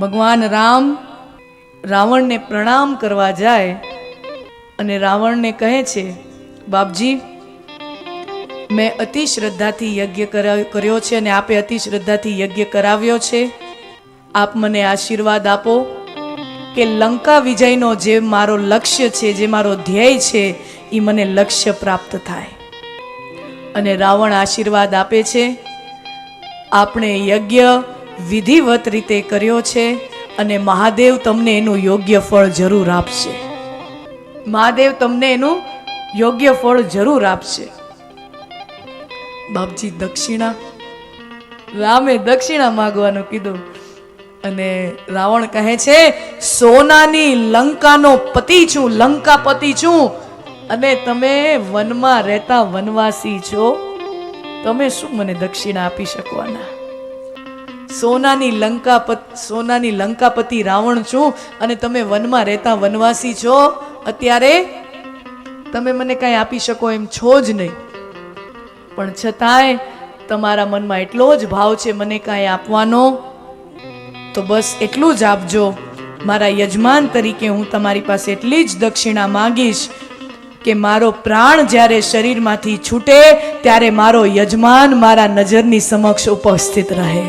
ભગવાન રામ રાવણને પ્રણામ કરવા જાય અને રાવણને કહે છે, બાપજી મેં અતિ શ્રદ્ધાથી યજ્ઞ કર્યો છે અને આપે અતિ શ્રદ્ધાથી યજ્ઞ કરાવ્યો છે. આપ મને આશીર્વાદ આપો કે લંકા વિજયનો જે મારો લક્ષ્ય છે, જે મારો ધ્યેય છે, એ મને લક્ષ્ય પ્રાપ્ત થાય. અને રાવણ આશીર્વાદ આપે છે, આપણે યજ્ઞ વિધિવત રીતે કર્યો છે અને મહાદેવ તમને એનું યોગ્ય ફળ જરૂર આપશે. મહાદેવ તમને એનું યોગ્ય ફળ જરૂર આપશે. બાપજી દક્ષિણા, રામે દક્ષિણા માંગવાનું કીધું અને રાવણ કહે છે, સોનાની લંકાનો પતિ છું, લંકાપતિ છું અને તમે વનમાં રહેતા વનવાસી છો, તમે શું મને દક્ષિણા આપી શકવાના? સોનાની લંકાપતિ રાવણ છું અને તમે વનમાં રહેતા વનવાસી છો, અત્યારે તમે મને કઈ આપી શકો એમ છો જ નહીં. પણ છતાંય તમારા મનમાં એટલો જ ભાવ છે મને કાંઈ આપવાનો, તો બસ એટલું જ આપજો. મારા યજમાન તરીકે હું તમારી પાસે એટલી જ દક્ષિણા માંગીશ કે મારો પ્રાણ જ્યારે શરીરમાંથી છૂટે ત્યારે મારો યજમાન મારા નજરની સમક્ષ ઉપસ્થિત રહે.